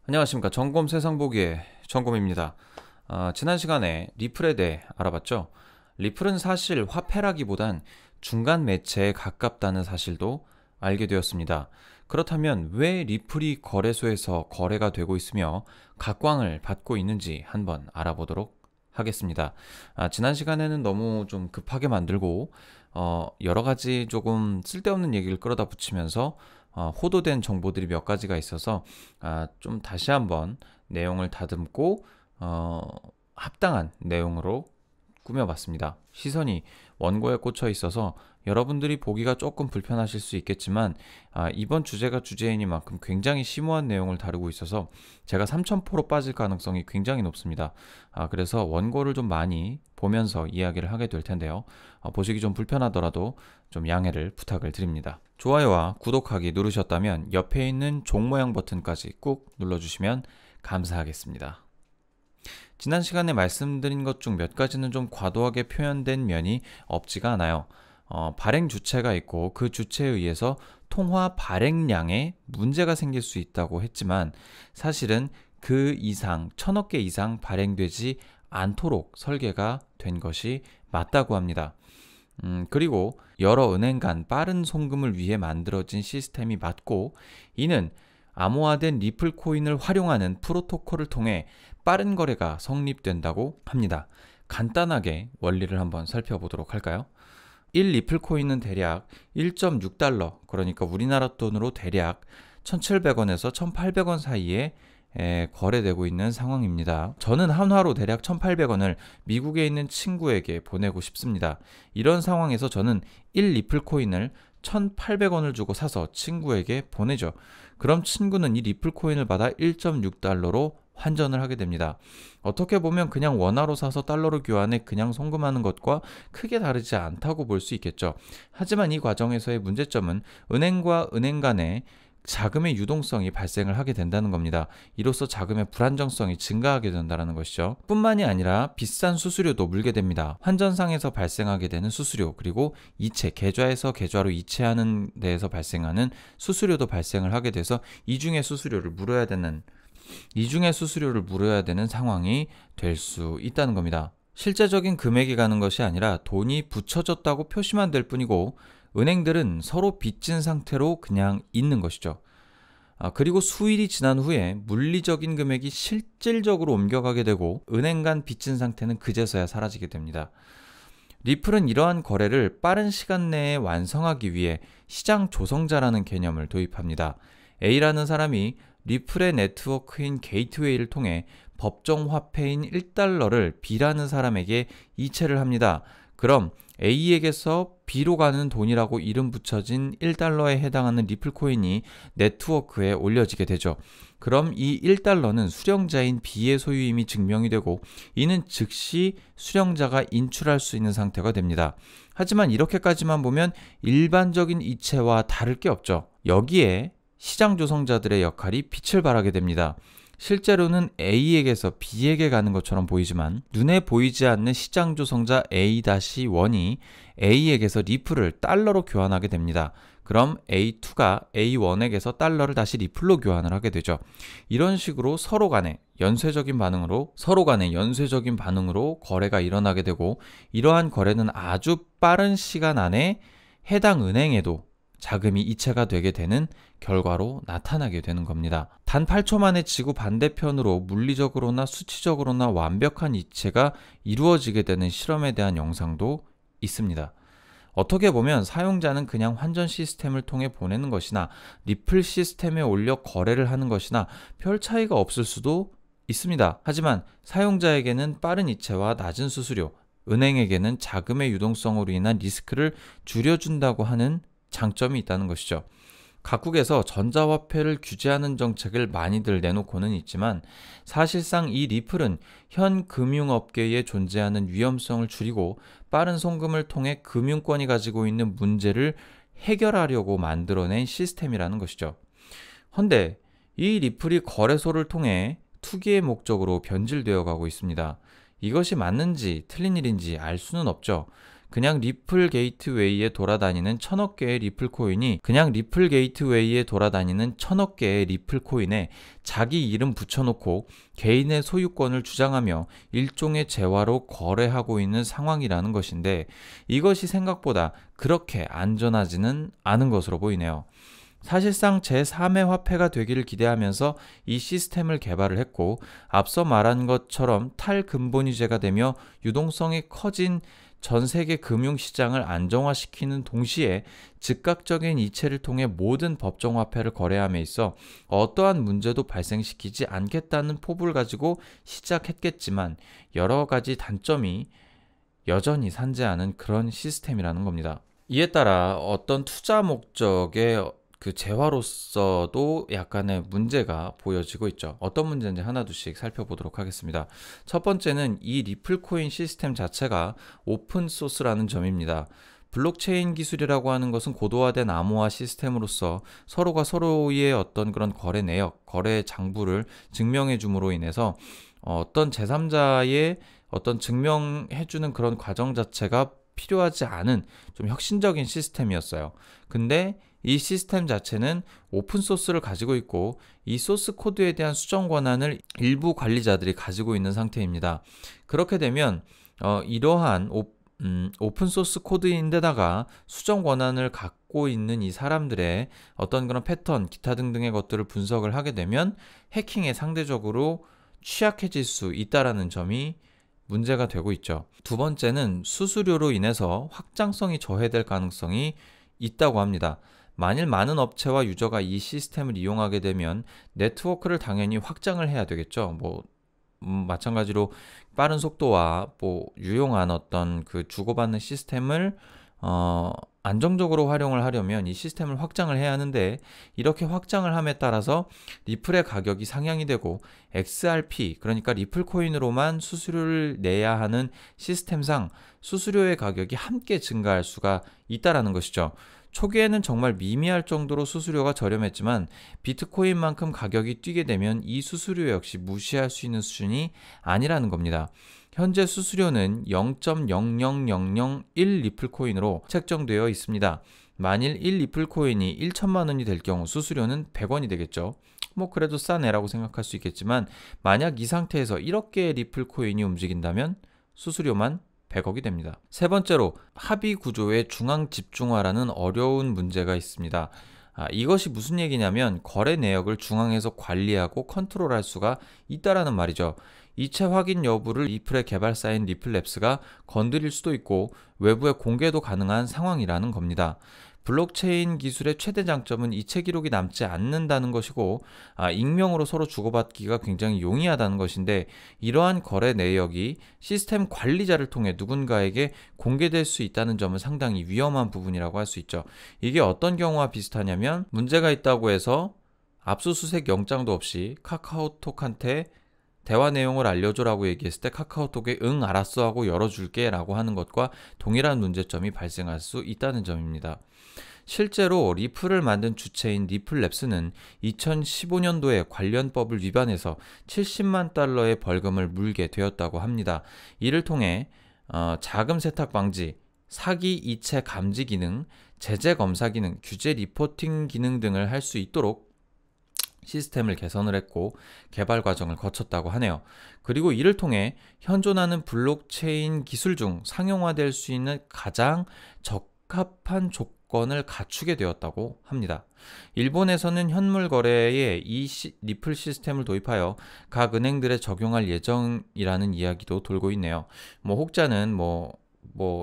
안녕하십니까. 점검 세상 보기의 점검입니다. 지난 시간에 리플에 대해 알아봤죠. 리플은 사실 화폐라기보단 중간 매체에 가깝다는 사실도 알게 되었습니다. 그렇다면 왜 리플이 거래소에서 거래가 되고 있으며 각광을 받고 있는지 한번 알아보도록 하겠습니다. 지난 시간에는 너무 좀 급하게 만들고 여러 가지 조금 쓸데없는 얘기를 끌어다 붙이면서 호도된 정보들이 몇 가지가 있어서 좀 다시 한번 내용을 다듬고 합당한 내용으로 꾸며봤습니다. 시선이 원고에 꽂혀 있어서 여러분들이 보기가 조금 불편하실 수 있겠지만 이번 주제가 주제이니만큼 굉장히 심오한 내용을 다루고 있어서 제가 3000%로 빠질 가능성이 굉장히 높습니다. 그래서 원고를 좀 많이 보면서 이야기를 하게 될 텐데요. 보시기 좀 불편하더라도 좀 양해를 부탁을 드립니다. 좋아요와 구독하기 누르셨다면 옆에 있는 종 모양 버튼까지 꾹 눌러주시면 감사하겠습니다. 지난 시간에 말씀드린 것 중 몇 가지는 좀 과도하게 표현된 면이 없지가 않아요. 발행 주체가 있고 그 주체에 의해서 통화 발행량에 문제가 생길 수 있다고 했지만 사실은 그 이상 1000억 개 이상 발행되지 않도록 설계가 된 것이 맞다고 합니다. 그리고 여러 은행 간 빠른 송금을 위해 만들어진 시스템이 맞고 이는 암호화된 리플 코인을 활용하는 프로토콜을 통해 빠른 거래가 성립된다고 합니다. 간단하게 원리를 한번 살펴보도록 할까요? 1 리플 코인은 대략 1.6달러, 그러니까 우리나라 돈으로 대략 1,700원에서 1,800원 사이에 거래되고 있는 상황입니다. 저는 한화로 대략 1,800원을 미국에 있는 친구에게 보내고 싶습니다. 이런 상황에서 저는 1 리플 코인을 1,800원을 주고 사서 친구에게 보내죠. 그럼 친구는 이 리플 코인을 받아 1.6달러로 환전을 하게 됩니다. 어떻게 보면 그냥 원화로 사서 달러로 교환해 그냥 송금하는 것과 크게 다르지 않다고 볼 수 있겠죠. 하지만 이 과정에서의 문제점은 은행과 은행 간의 자금의 유동성이 발생을 하게 된다는 겁니다. 이로써 자금의 불안정성이 증가하게 된다는 것이죠. 뿐만이 아니라 비싼 수수료도 물게 됩니다. 환전상에서 발생하게 되는 수수료, 그리고 이체, 계좌에서 계좌로 이체하는 데에서 발생하는 수수료도 발생을 하게 돼서 이중의 수수료를 물어야 되는 상황이 될 수 있다는 겁니다. 실제적인 금액이 가는 것이 아니라 돈이 붙여졌다고 표시만 될 뿐이고 은행들은 서로 빚진 상태로 그냥 있는 것이죠. 그리고 수일이 지난 후에 물리적인 금액이 실질적으로 옮겨가게 되고 은행 간 빚진 상태는 그제서야 사라지게 됩니다. 리플은 이러한 거래를 빠른 시간 내에 완성하기 위해 시장 조성자라는 개념을 도입합니다. A라는 사람이 리플의 네트워크인 게이트웨이를 통해 법정 화폐인 1달러를 B라는 사람에게 이체를 합니다. 그럼 A에게서 B로 가는 돈이라고 이름 붙여진 1달러에 해당하는 리플 코인이 네트워크에 올려지게 되죠. 그럼 이 1달러는 수령자인 B의 소유임이 증명이 되고 이는 즉시 수령자가 인출할 수 있는 상태가 됩니다. 하지만 이렇게까지만 보면 일반적인 이체와 다를 게 없죠. 여기에 시장 조성자들의 역할이 빛을 발하게 됩니다. 실제로는 A에게서 B에게 가는 것처럼 보이지만 눈에 보이지 않는 시장 조성자 A-1이 A에게서 리플을 달러로 교환하게 됩니다. 그럼 A2가 A1에게서 달러를 다시 리플로 교환을 하게 되죠. 이런 식으로 서로 간의 연쇄적인 반응으로 거래가 일어나게 되고 이러한 거래는 아주 빠른 시간 안에 해당 은행에도 자금이 이체가 되게 되는 결과로 나타나게 되는 겁니다. 단 8초 만에 지구 반대편으로 물리적으로나 수치적으로나 완벽한 이체가 이루어지게 되는 실험에 대한 영상도 있습니다. 어떻게 보면 사용자는 그냥 환전 시스템을 통해 보내는 것이나 리플 시스템에 올려 거래를 하는 것이나 별 차이가 없을 수도 있습니다. 하지만 사용자에게는 빠른 이체와 낮은 수수료, 은행에게는 자금의 유동성으로 인한 리스크를 줄여준다고 하는 장점이 있다는 것이죠. 각국에서 전자화폐를 규제하는 정책을 많이들 내놓고는 있지만 사실상 이 리플은 현 금융업계에 존재하는 위험성을 줄이고 빠른 송금을 통해 금융권이 가지고 있는 문제를 해결하려고 만들어낸 시스템이라는 것이죠. 헌데 이 리플이 거래소를 통해 투기의 목적으로 변질되어 가고 있습니다. 이것이 맞는지 틀린 일인지 알 수는 없죠. 그냥 리플 게이트웨이에 돌아다니는 1000억 개의 리플 코인이 그냥 리플 게이트웨이에 돌아다니는 1000억 개의 리플 코인에 자기 이름 붙여놓고 개인의 소유권을 주장하며 일종의 재화로 거래하고 있는 상황이라는 것인데, 이것이 생각보다 그렇게 안전하지는 않은 것으로 보이네요. 사실상 제3의 화폐가 되기를 기대하면서 이 시스템을 개발을 했고, 앞서 말한 것처럼 탈근본위제가 되며 유동성이 커진 전 세계 금융시장을 안정화시키는 동시에 즉각적인 이체를 통해 모든 법정화폐를 거래함에 있어 어떠한 문제도 발생시키지 않겠다는 포부를 가지고 시작했겠지만, 여러 가지 단점이 여전히 산재하는 그런 시스템이라는 겁니다. 이에 따라 어떤 투자 목적의 그 재화로서도 약간의 문제가 보여지고 있죠. 어떤 문제인지 하나둘씩 살펴보도록 하겠습니다. 첫 번째는 이 리플 코인 시스템 자체가 오픈 소스라는 점입니다. 블록체인 기술이라고 하는 것은 고도화된 암호화 시스템으로서 서로가 서로의 어떤 그런 거래 내역, 거래 장부를 증명해 줌으로 인해서 어떤 제3자의 어떤 증명해주는 그런 과정 자체가 필요하지 않은 좀 혁신적인 시스템이었어요. 근데 이 시스템 자체는 오픈소스를 가지고 있고, 이 소스 코드에 대한 수정 권한을 일부 관리자들이 가지고 있는 상태입니다. 그렇게 되면 이러한 오픈소스 코드인데다가 수정 권한을 갖고 있는 이 사람들의 어떤 그런 패턴, 기타 등등의 것들을 분석을 하게 되면 해킹에 상대적으로 취약해질 수 있다는 점이 문제가 되고 있죠. 두 번째는 수수료로 인해서 확장성이 저해될 가능성이 있다고 합니다. 만일 많은 업체와 유저가 이 시스템을 이용하게 되면 네트워크를 당연히 확장을 해야 되겠죠. 마찬가지로 빠른 속도와 유용한 어떤 그 주고받는 시스템을 안정적으로 활용을 하려면 이 시스템을 확장을 해야 하는데, 이렇게 확장을 함에 따라서 리플의 가격이 상향이 되고 XRP, 그러니까 리플 코인으로만 수수료를 내야 하는 시스템상 수수료의 가격이 함께 증가할 수가 있다라는 것이죠. 초기에는 정말 미미할 정도로 수수료가 저렴했지만 비트코인만큼 가격이 뛰게 되면 이 수수료 역시 무시할 수 있는 수준이 아니라는 겁니다. 현재 수수료는 0.00001 리플 코인으로 책정되어 있습니다. 만일 1 리플 코인이 1천만 원이 될 경우 수수료는 100원이 되겠죠. 그래도 싸네라고 생각할 수 있겠지만, 만약 이 상태에서 1억 개의 리플 코인이 움직인다면 수수료만 100억이 됩니다. 세 번째로, 합의 구조의 중앙 집중화라는 어려운 문제가 있습니다. 이것이 무슨 얘기냐면 거래 내역을 중앙에서 관리하고 컨트롤할 수가 있다라는 말이죠. 이체 확인 여부를 리플의 개발사인 리플랩스가 건드릴 수도 있고 외부에 공개도 가능한 상황이라는 겁니다. 블록체인 기술의 최대 장점은 이체 기록이 남지 않는다는 것이고, 익명으로 서로 주고받기가 굉장히 용이하다는 것인데, 이러한 거래 내역이 시스템 관리자를 통해 누군가에게 공개될 수 있다는 점은 상당히 위험한 부분이라고 할 수 있죠. 이게 어떤 경우와 비슷하냐면, 문제가 있다고 해서 압수수색 영장도 없이 카카오톡한테 대화 내용을 알려줘라고 얘기했을 때 카카오톡에 응 알았어 하고 열어줄게 라고 하는 것과 동일한 문제점이 발생할 수 있다는 점입니다. 실제로 리플을 만든 주체인 리플랩스는 2015년도에 관련 법을 위반해서 70만 달러의 벌금을 물게 되었다고 합니다. 이를 통해 자금 세탁 방지, 사기 이체 감지 기능, 제재 검사 기능, 규제 리포팅 기능 등을 할 수 있도록 시스템을 개선을 했고 개발 과정을 거쳤다고 하네요. 그리고 이를 통해 현존하는 블록체인 기술 중 상용화될 수 있는 가장 적합한 조건을 갖추게 되었다고 합니다. 일본에서는 현물 거래에 이 리플 시스템을 도입하여 각 은행들에 적용할 예정이라는 이야기도 돌고 있네요. 혹자는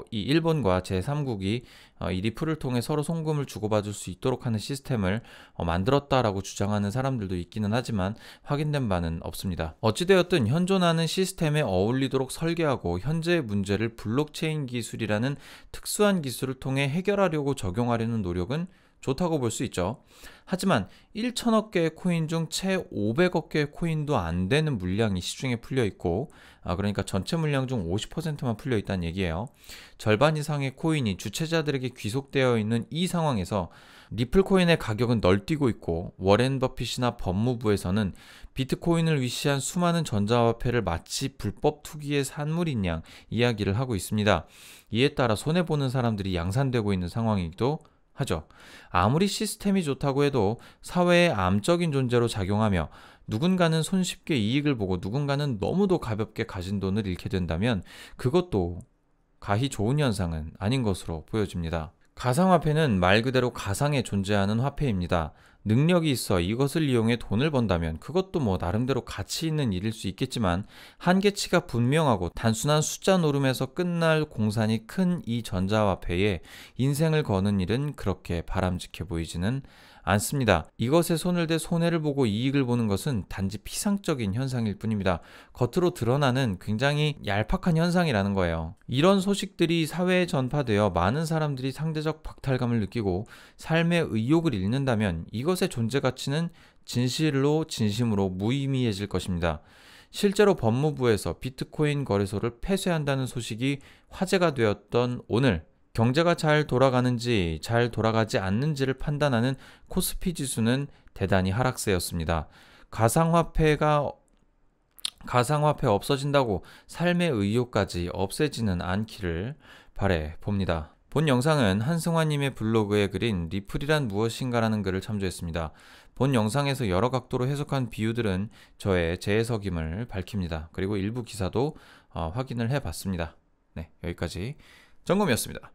이 일본과 제3국이 이 리플을 통해 서로 송금을 주고받을 수 있도록 하는 시스템을 만들었다라고 주장하는 사람들도 있기는 하지만 확인된 바는 없습니다. 어찌되었든 현존하는 시스템에 어울리도록 설계하고 현재의 문제를 블록체인 기술이라는 특수한 기술을 통해 해결하려고 적용하려는 노력은 좋다고 볼 수 있죠. 하지만 1천억 개의 코인 중 채 500억 개의 코인도 안 되는 물량이 시중에 풀려 있고, 그러니까 전체 물량 중 50%만 풀려 있다는 얘기예요. 절반 이상의 코인이 주체자들에게 귀속되어 있는 이 상황에서 리플 코인의 가격은 널뛰고 있고 워렌 버핏이나 법무부에서는 비트코인을 위시한 수많은 전자화폐를 마치 불법 투기의 산물인 양 이야기를 하고 있습니다. 이에 따라 손해보는 사람들이 양산되고 있는 상황이기도 하죠. 아무리 시스템이 좋다고 해도 사회의 암적인 존재로 작용하며 누군가는 손쉽게 이익을 보고 누군가는 너무도 가볍게 가진 돈을 잃게 된다면 그것도 가히 좋은 현상은 아닌 것으로 보여집니다. 가상화폐는 말 그대로 가상에 존재하는 화폐입니다. 능력이 있어 이것을 이용해 돈을 번다면 그것도 뭐 나름대로 가치 있는 일일 수 있겠지만 한계치가 분명하고 단순한 숫자 노름에서 끝날 공산이 큰 이 전자화폐에 인생을 거는 일은 그렇게 바람직해 보이지는 않습니다. 이것에 손을 대 손해를 보고 이익을 보는 것은 단지 피상적인 현상일 뿐입니다. 겉으로 드러나는 굉장히 얄팍한 현상이라는 거예요. 이런 소식들이 사회에 전파되어 많은 사람들이 상대적 박탈감을 느끼고 삶의 의욕을 잃는다면 이것의 존재 가치는 진심으로 무의미해질 것입니다. 실제로 법무부에서 비트코인 거래소를 폐쇄한다는 소식이 화제가 되었던 오늘, 경제가 잘 돌아가는지 잘 돌아가지 않는지를 판단하는 코스피 지수는 대단히 하락세였습니다. 가상화폐 없어진다고 삶의 의욕까지 없애지는 않기를 바래 봅니다. 본 영상은 한승환님의 블로그에 그린 리플이란 무엇인가라는 글을 참조했습니다. 본 영상에서 여러 각도로 해석한 비유들은 저의 재해석임을 밝힙니다. 그리고 일부 기사도 확인을 해봤습니다. 네, 여기까지 점검이었습니다.